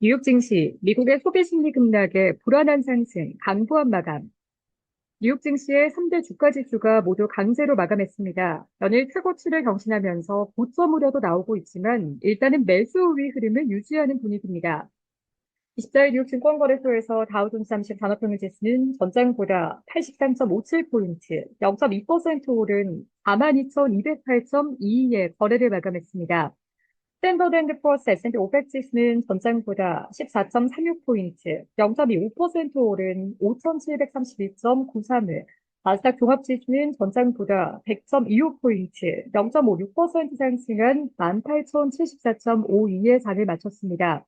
뉴욕 증시, 미국의 소비 심리 급락에 불안한 상승, 강보합 마감. 뉴욕 증시의 3대 주가 지수가 모두 강세로 마감했습니다. 연일 최고치를 경신하면서 고점 우려도 나오고 있지만 일단은 매수 우위 흐름을 유지하는 분위기입니다. 24일 뉴욕 증권거래소에서 다우존스 30 산업평균 지수는 전장보다 83.57포인트, 0.2% 오른 42,208.22에 거래를 마감했습니다. 스탠더드 앤드 푸어스 S&P 500 지수는 전장보다 14.36포인트, 0.25% 오른 5,731.93을, 나스닥 종합지수는 전장보다 100.25포인트, 0.56% 상승한 18,074.52의 장을 마쳤습니다.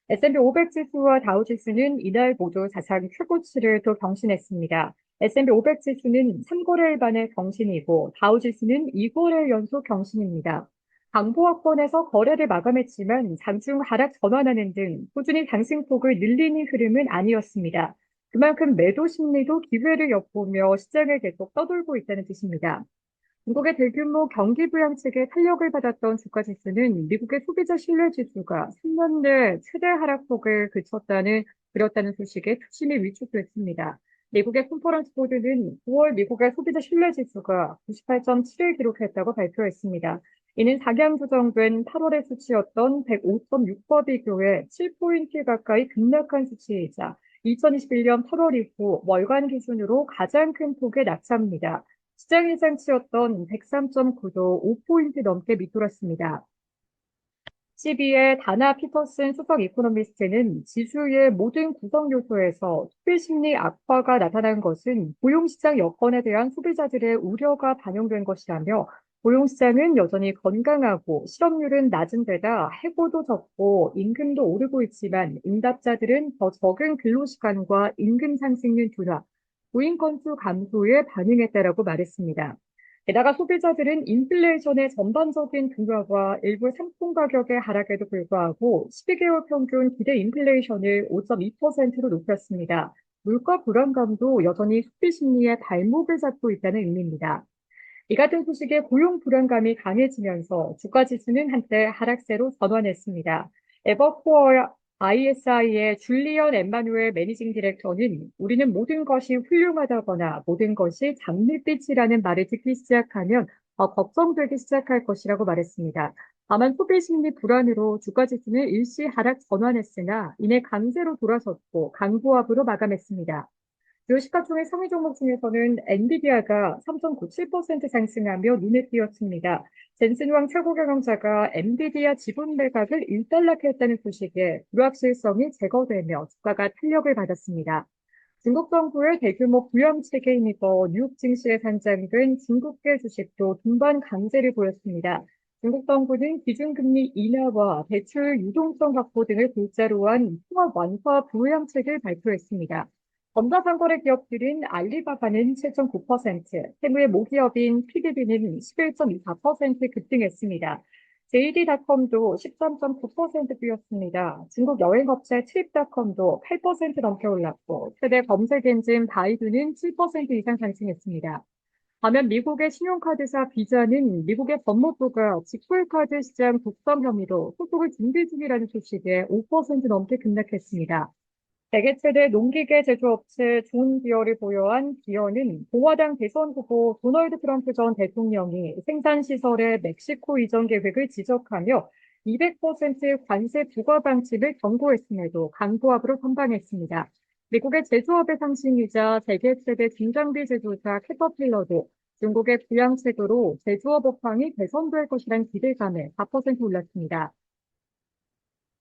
S&P 500 지수와 다우 지수는 이날 모두 사상 최고치를 또 경신했습니다. S&P 500 지수는 3거래일 만에 경신이고 다우 지수는 2거래일 연속 경신입니다. 강보합권에서 거래를 마감했지만 장중 하락 전환하는 등 꾸준히 상승폭을 늘리는 흐름은 아니었습니다. 그만큼 매도 심리도 기회를 엿보며 시장을 계속 떠돌고 있다는 뜻입니다. 중국의 대규모 경기 부양책에 탄력을 받았던 주가 지수는 미국의 소비자 신뢰 지수가 3년 내 최대 하락폭을 그렸다는 소식에 투심이 위축됐습니다. 미국의 컨퍼런스 보드는 9월 미국의 소비자 신뢰 지수가 98.7을 기록했다고 발표했습니다. 이는 상향 조정된 8월의 수치였던 105.6과 비교해 7포인트 가까이 급락한 수치이자 2021년 8월 이후 월간 기준으로 가장 큰 폭의 낙차입니다. 시장 예상치였던 103.9도 5포인트 넘게 밑돌았습니다. CB의 다나 피터슨 수석 이코노미스트는 지수의 모든 구성 요소에서 소비 심리 악화가 나타난 것은 고용시장 여건에 대한 소비자들의 우려가 반영된 것이라며 고용시장은 여전히 건강하고 실업률은 낮은 데다 해고도 적고 임금도 오르고 있지만 응답자들은 더 적은 근로시간과 임금 상승률 둔화, 구인 건수 감소에 반응했다라고 말했습니다. 게다가 소비자들은 인플레이션의 전반적인 둔화와 일부 상품 가격의 하락에도 불구하고 12개월 평균 기대 인플레이션을 5.2%로 높였습니다. 물가 불안감도 여전히 소비 심리의 발목을 잡고 있다는 의미입니다. 이 같은 소식에 고용 불안감이 강해지면서 주가 지수는 한때 하락세로 전환했습니다. 에버코어 ISI의 줄리언 엠마누엘 매니징 디렉터는 우리는 모든 것이 훌륭하다거나 모든 것이 장밋빛이라는 말을 듣기 시작하면 더 걱정되기 시작할 것이라고 말했습니다. 다만 소비 심리 불안으로 주가 지수는 일시 하락 전환했으나 이내 강세로 돌아섰고 강보합으로 마감했습니다. 주요 시가총액 상위 종목 중에서는 엔비디아가 3.97% 상승하며 눈에 띄었습니다. 젠슨왕 최고 경영자가 엔비디아 지분 매각을 일단락했다는 소식에 불확실성이 제거되며 주가가 탄력을 받았습니다. 중국 정부의 대규모 부양책에 힘입어 뉴욕 증시에 산장된 중국계 주식도 동반 강세를 보였습니다. 중국 정부는 기준금리 인하와 대출 유동성 확보 등을 골자로 한 통합 완화 부양책을 발표했습니다. 전자상거래 기업들인 알리바바는 7.9%, 세무의 모기업인 PDB는 11.24% 급등했습니다. JD.com도 13.9% 뛰었습니다. 중국 여행업체 트립닷컴도 8% 넘게 올랐고, 최대 검색 엔진 바이두는 7% 이상 상승했습니다. 반면 미국의 신용카드사 비자는 미국의 법무부가 직불카드 시장 독점 혐의로 소송을 준비 중이라는 소식에 5% 넘게 급락했습니다. 세계 최대 농기계 제조업체 존 디어를 보유한 디어는 공화당 대선 후보 도널드 트럼프 전 대통령이 생산시설의 멕시코 이전 계획을 지적하며 200% 관세 부과 방침을 경고했음에도 강보합으로 선방했습니다. 미국의 제조업의 상승이자 세계 최대 중장비 제조사 캐터필러도 중국의 부양책으로 제조업 업황이 개선될 것이란 기대감에 4% 올랐습니다.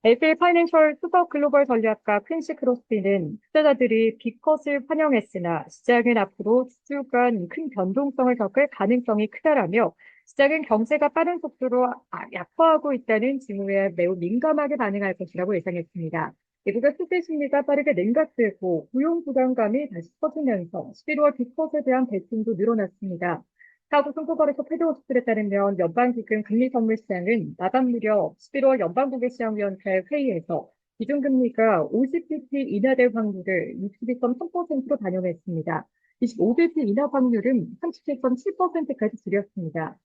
LPL 파이낸셜 수석 글로벌 전략가 퀸시 크로스비는 투자자들이 빅컷을 환영했으나 시장은 앞으로 주간 큰 변동성을 겪을 가능성이 크다라며 시장은 경제가 빠른 속도로 약화하고 있다는 징후에 매우 민감하게 반응할 것이라고 예상했습니다. 미국의 수지 심리가 빠르게 냉각되고 고용 부담감이 다시 커지면서 11월 빅컷에 대한 배팅도 늘어났습니다. 사고 승소거래소 패드워치들에 따르면 연방기금 금리선물 시장은 마감 무렵 11월 연방국외시장위원회 회의에서 기준금리가 50bp 인하될 확률을 62.3%로 반영했습니다. 25bp 인하 확률은 37.7%까지 줄였습니다.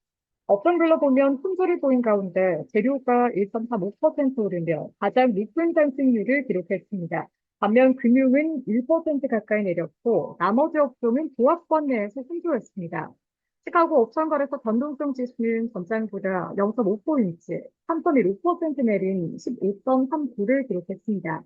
업종별로 보면 품절이 보인 가운데 재료가 1.45% 오르며 가장 높은 상승률을 기록했습니다. 반면 금융은 1% 가까이 내렸고 나머지 업종은 조합권 내에서 승조했습니다. 시카고 옵션거래소 변동성 지수는 전장보다 0.5포인트, 3.15% 내린 15.39를 기록했습니다.